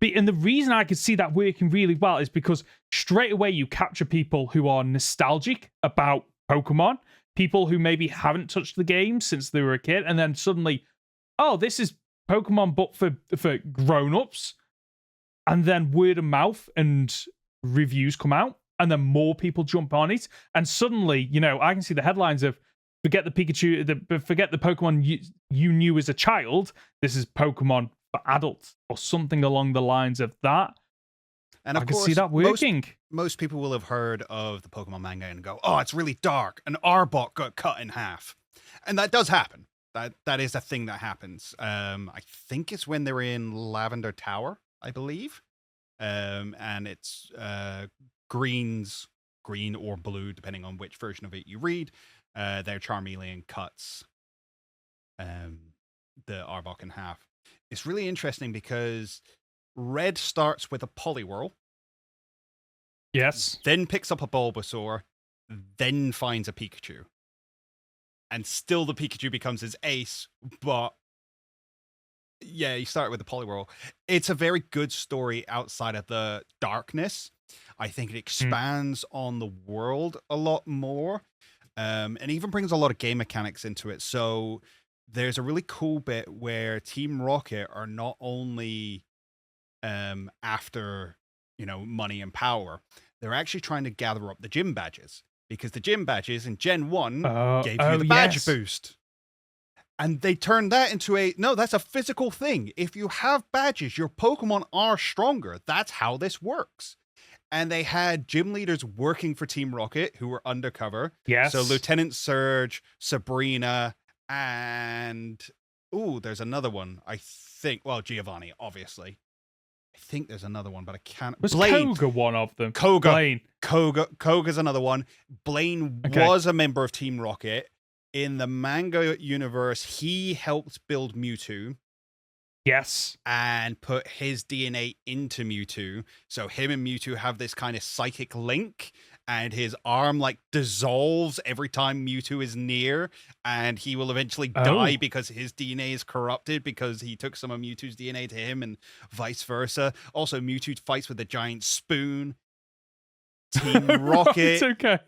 And the reason I could see that working really well is because straight away you capture people who are nostalgic about Pokemon, people who maybe haven't touched the game since they were a kid, and then suddenly, this is Pokemon but for grown-ups. And then word of mouth and reviews come out, and then more people jump on it. And suddenly, I can see the headlines of forget the Pikachu, forget the Pokemon you knew as a child. This is Pokemon for adults, or something along the lines of that. And of course, I can see that working. Most people will have heard of the Pokemon manga and go, it's really dark. An Arbok got cut in half. And that does happen. That is a thing that happens. I think it's when they're in Lavender Tower, I believe. And it's green or blue, depending on which version of it you read. Their Charmeleon cuts the Arbok in half. It's really interesting because Red starts with a Poliwhirl. Yes. Then picks up a Bulbasaur, then finds a Pikachu. And still the Pikachu becomes his ace, but yeah, he started with the Poliwhirl. It's a very good story outside of the darkness. I think it expands on the world a lot more, and even brings a lot of game mechanics into it. So there's a really cool bit where Team Rocket are not only after, money and power, they're actually trying to gather up the gym badges, because the gym badges in Gen 1 gave you the badge boost. And they turned that into no, that's a physical thing. If you have badges, your Pokemon are stronger. That's how this works. And they had gym leaders working for Team Rocket who were undercover. Yes. So Lieutenant Surge, Sabrina, and there's another one. I think, Giovanni, obviously. I think there's another one, but I can't. Was Blaine. Koga one of them? Blaine. Koga's another one. Blaine was a member of Team Rocket. In the manga universe, he helped build Mewtwo. Yes. And put his DNA into Mewtwo. So him and Mewtwo have this kind of psychic link, and his arm dissolves every time Mewtwo is near, and he will eventually die because his DNA is corrupted because he took some of Mewtwo's DNA to him, and vice versa. Also, Mewtwo fights with a giant spoon. Team Rocket. Okay.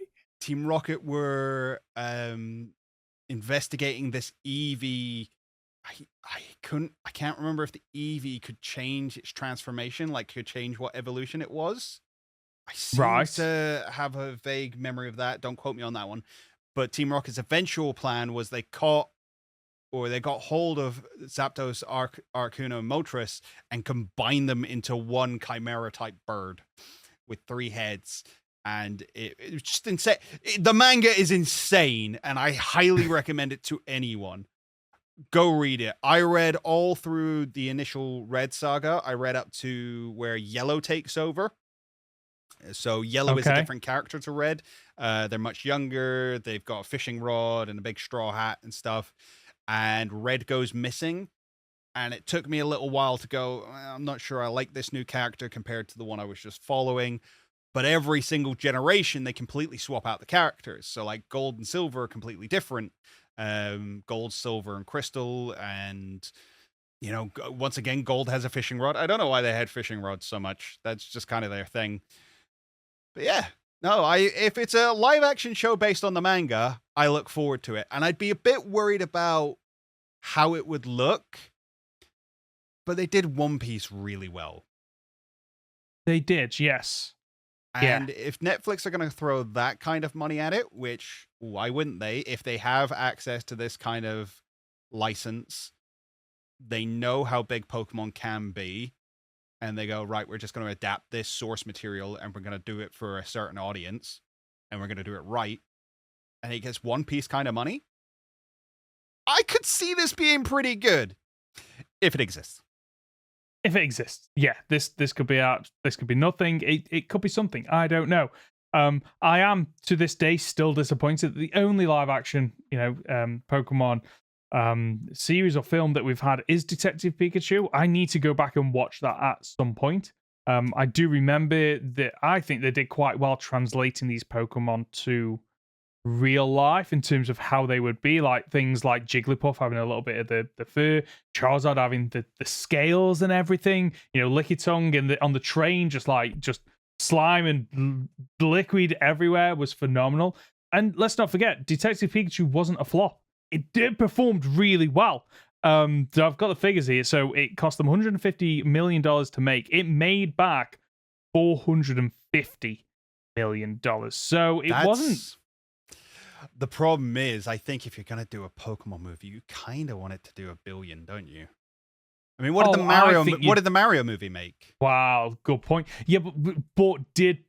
Team Rocket were investigating this Eevee. I can't remember if the Eevee could change its transformation, could change what evolution it was. I seem to have a vague memory of that. Don't quote me on that one. But Team Rocket's eventual plan was they got hold of Zapdos, Articuno, and Moltres and combined them into one Chimera-type bird with 3 heads. And it's just insane. The manga is insane, and I highly recommend it to anyone. Go read it. I read all through the initial Red saga. I read up to where Yellow takes over. So Yellow is a different character to Red. They're much younger. They've got a fishing rod and a big straw hat and stuff. And Red goes missing. And it took me a little while to go, I'm not sure I like this new character compared to the one I was just following. But every single generation, they completely swap out the characters. So Gold and Silver are completely different. Gold, Silver, and Crystal. And, once again, Gold has a fishing rod. I don't know why they had fishing rods so much. That's just kind of their thing. But yeah, no, if it's a live action show based on the manga, I look forward to it. And I'd be a bit worried about how it would look. But they did One Piece really well. They did, yes. And if Netflix are going to throw that kind of money at it, which why wouldn't they? If they have access to this kind of license, they know how big Pokemon can be. And they go, right, we're just going to adapt this source material and we're going to do it for a certain audience. And we're going to do it right. And it gets One Piece kind of money. I could see this being pretty good. If it exists. If it exists, yeah, this could be out. This could be nothing. It could be something. I don't know. I am to this day still disappointed that the only live action, Pokemon series or film that we've had is Detective Pikachu. I need to go back and watch that at some point. I do remember that I think they did quite well translating these Pokemon to real life in terms of how they would be, things like Jigglypuff having a little bit of the fur, Charizard having the scales and everything, Lickitung and on the train just slime and liquid everywhere was phenomenal. And let's not forget, Detective Pikachu wasn't a flop. It did performed really well. So I've got the figures here. So it cost them $150 million to make. It made back $450 million. So it wasn't. The problem is, I think if you're going to do a Pokemon movie, you kind of want it to do $1 billion, don't you? I mean, what did the Mario movie make? Wow, good point. Yeah, but did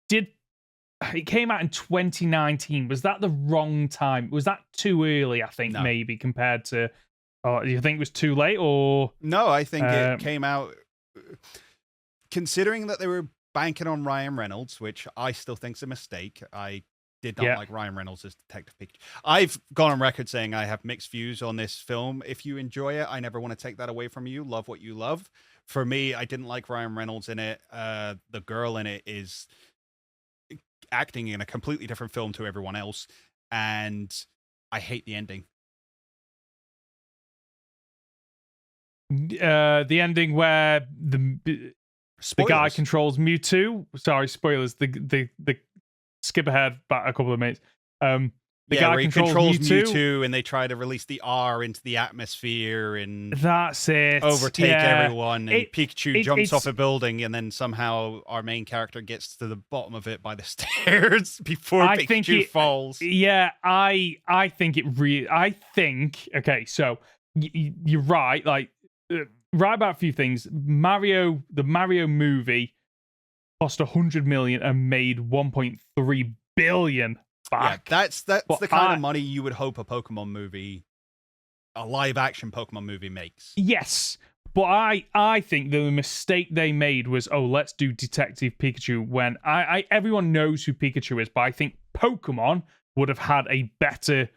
it came out in 2019? Was that the wrong time? Was that too early? I think maybe compared to. Do you think it was too late or? No, I think it came out. Considering that they were banking on Ryan Reynolds, which I still think's a mistake. I did not like Ryan Reynolds as Detective Pikachu. I've gone on record saying I have mixed views on this film. If you enjoy it, I never want to take that away from you. Love what you love. For me, I didn't like Ryan Reynolds in it. The girl in it is acting in a completely different film to everyone else, and I hate the ending. The ending where the guy controls Mewtwo. Sorry, spoilers. The skip ahead back a couple of minutes. The guy controls Mewtwo, and they try to release the R into the atmosphere, and that's it. Overtake everyone. And Pikachu jumps off a building, and then somehow our main character gets to the bottom of it by the stairs before Pikachu falls. Yeah, I think it really. I think okay. So you're right. Like right about a few things. The Mario movie cost 100 million and made 1.3 billion. Back. Yeah, that's the kind of money you would hope a live action Pokemon movie makes. Yes, but I think the mistake they made was, let's do Detective Pikachu when everyone knows who Pikachu is, but I think Pokemon would have had a better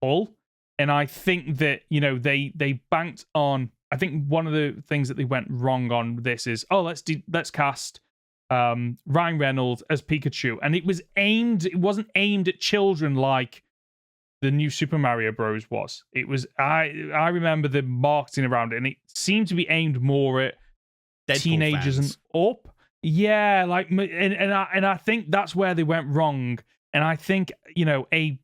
pull. And I think that, they banked on, I think one of the things that they went wrong on this is, let's cast Ryan Reynolds as Pikachu, and it wasn't aimed at children like the new Super Mario Bros. Was. It was I remember the marketing around it, and it seemed to be aimed more at Deadpool teenagers fans. And up. Yeah, like and I think that's where they went wrong. And I think a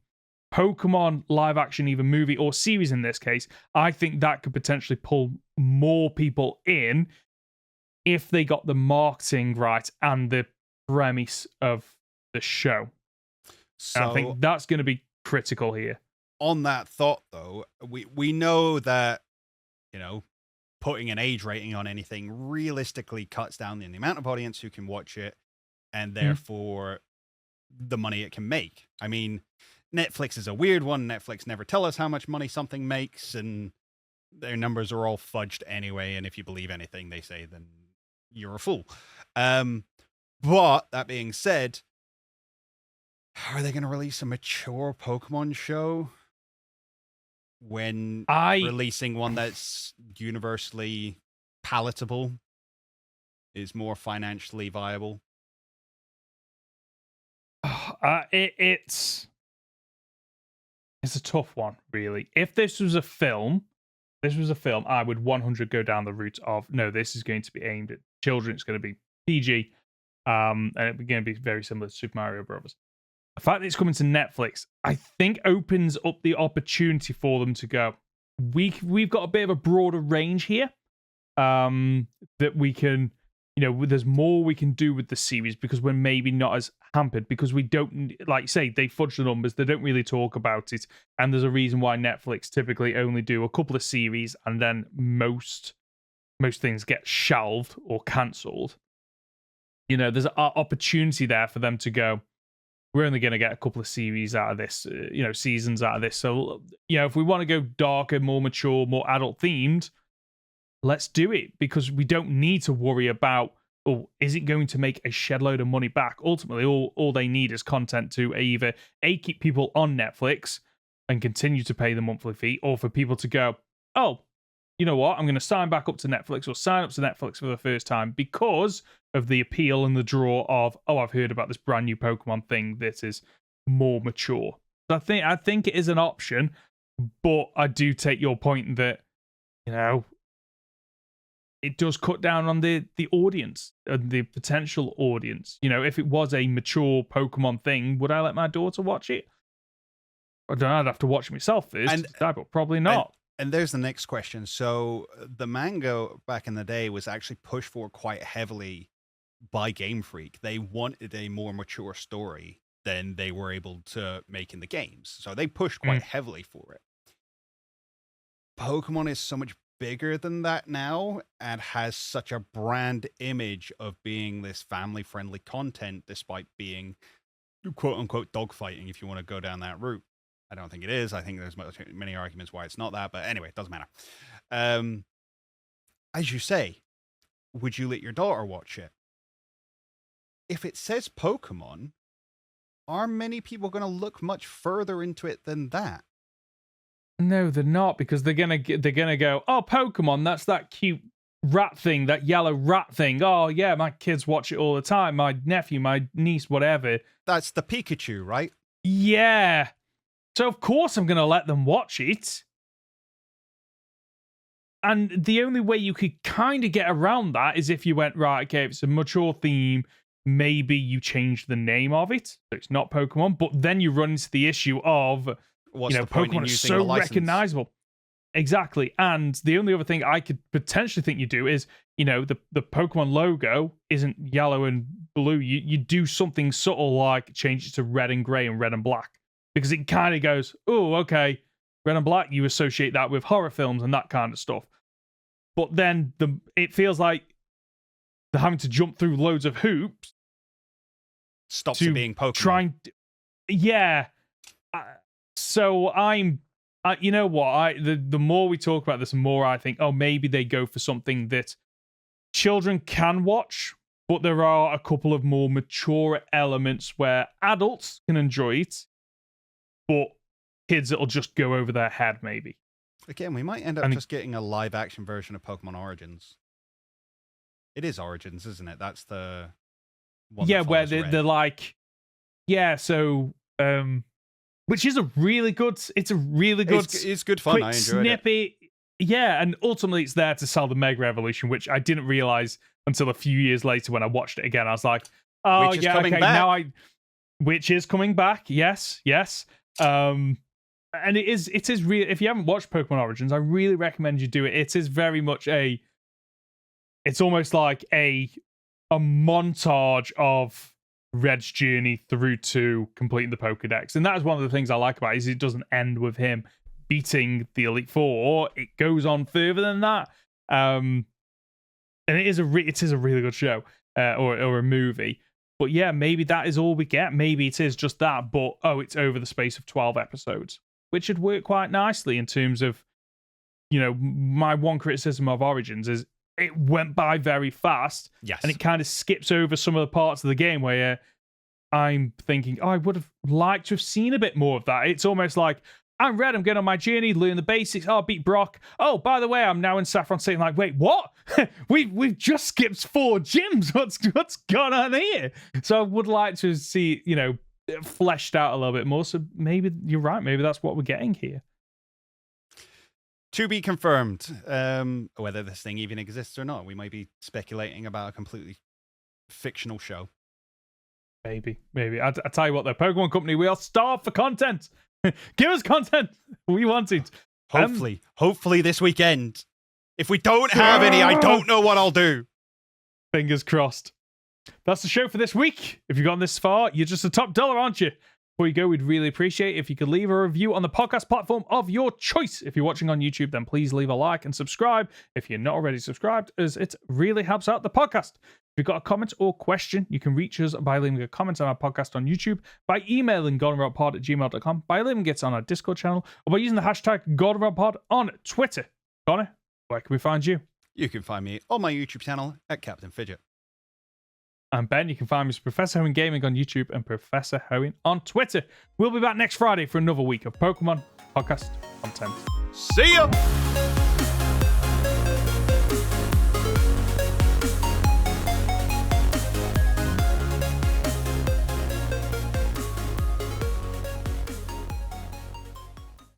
Pokemon live action, either movie or series in this case, I think that could potentially pull more people in if they got the marketing right and the premise of the show. So and I think that's going to be critical here. On that thought, though, we know that, putting an age rating on anything realistically cuts down the amount of audience who can watch it, and therefore the money it can make. I mean, Netflix is a weird one. Netflix never tell us how much money something makes, and their numbers are all fudged anyway, and if you believe anything they say, then you're a fool. But that being said, are they going to release a mature Pokemon show when releasing one that's universally palatable is more financially viable? It's a tough one, really. If this was a film, I would 100 go down the route of, no, this is going to be aimed at children. It's going to be PG, and it's going to be very similar to Super Mario Bros. The fact that it's coming to Netflix, I think, opens up the opportunity for them to go, we've got a bit of a broader range here, that we can, there's more we can do with the series because we're maybe not as hampered, because we don't, like you say, they fudge the numbers, they don't really talk about it, and there's a reason why Netflix typically only do a couple of series and then most things get shelved or cancelled. There's an opportunity there for them to go, we're only going to get a couple of series out of this, seasons out of this. So, if we want to go darker, more mature, more adult themed, let's do it, because we don't need to worry about, is it going to make a shed load of money back? Ultimately, all they need is content to either keep people on Netflix and continue to pay the monthly fee, or for people to go, you know what, I'm going to sign back up to Netflix, or sign up to Netflix for the first time because of the appeal and the draw of, I've heard about this brand new Pokemon thing that is more mature. So I think it is an option, but I do take your point that, it does cut down on the audience and the potential audience. If it was a mature Pokemon thing, would I let my daughter watch it? I don't know, I'd have to watch it myself first, but probably not. And there's the next question. So the manga back in the day was actually pushed for quite heavily by Game Freak. They wanted a more mature story than they were able to make in the games. So they pushed quite heavily for it. Pokemon is so much bigger than that now and has such a brand image of being this family-friendly content despite being quote-unquote dogfighting, if you want to go down that route. I don't think it is. I think there's many arguments why it's not that, but anyway, it doesn't matter. As you say, would you let your daughter watch it? If it says Pokemon, are many people going to look much further into it than that? No, they're not, because they're gonna go, oh, Pokemon, that's that cute rat thing, that yellow rat thing. Oh yeah, my kids watch it all the time. My nephew, my niece, whatever. That's the Pikachu, right? Yeah. So of course I'm gonna let them watch it. And the only way you could kind of get around that is if you went, right, okay, if it's a mature theme, maybe you change the name of it, so it's not Pokemon, but then you run into the issue of, what's the point Pokemon is so recognizable. Exactly. And the only other thing I could potentially think you do is, the Pokemon logo isn't yellow and blue. You do something subtle like change it to red and grey and red and black, because it kind of goes, oh, okay, red and black, you associate that with horror films and that kind of stuff. But then it feels like they're having to jump through loads of hoops. Stops it being Pokemon. Yeah. So you know what? The more we talk about this, the more I think, oh, maybe they go for something that children can watch, but there are a couple of more mature elements where adults can enjoy it, but kids, it'll just go over their head, maybe. Again, we might end up just getting a live-action version of Pokemon Origins. It is Origins, isn't it? That's the one. Yeah, where they're like, yeah. So, which is a really good. It's a really good. It's good fun. I enjoyed snippy. It. Yeah, and ultimately, it's there to sell the Mega Evolution, which I didn't realize until a few years later when I watched it again. I was like, oh yeah, okay, back. Which is coming back. Yes. And it is real. If you haven't watched Pokemon Origins, I really recommend you do it. It is very much it's almost like a montage of Red's journey through to completing the Pokedex. And that is one of the things I like about it, is it doesn't end with him beating the Elite Four. It goes on further than that. And it is a really good show, or a movie. But yeah, maybe that is all we get. Maybe it is just that, but it's over the space of 12 episodes. Which would work quite nicely in terms of, my one criticism of Origins is it went by very fast. Yes. And it kind of skips over some of the parts of the game where I'm thinking, I would have liked to have seen a bit more of that. It's almost like, I'm Red, I'm going on my journey, learn the basics. Oh, beat Brock. Oh, by the way, I'm now in Saffron City. Like, wait, what? We've just skipped 4 gyms. What's going on here? So I would like to see, fleshed out a little bit more. So maybe you're right. Maybe that's what we're getting here. To be confirmed, whether this thing even exists or not. We might be speculating about a completely fictional show. Maybe. I tell you what, though, Pokemon Company, we are starved for content. Give us content. We want it. Hopefully this weekend. If we don't have any, I don't know what I'll do. Fingers crossed. That's the show for this week. If you've gotten this far, you're just a top dollar, aren't you? Before you go, we'd really appreciate if you could leave a review on the podcast platform of your choice. If you're watching on YouTube, then please leave a like and subscribe if you're not already subscribed, as it really helps out the podcast. If you've got a comment or question, you can reach us by leaving a comment on our podcast on YouTube, by emailing goldenrodpod@gmail.com, by leaving it on our Discord channel, or by using the hashtag goldenrodpod on Twitter. Conor, where can we find you? You can find me on my YouTube channel at Captain Fidget. I'm Ben. You can find me as Professor Hoenn Gaming on YouTube and Professor Hoenn on Twitter. We'll be back next Friday for another week of Pokemon podcast content. See ya!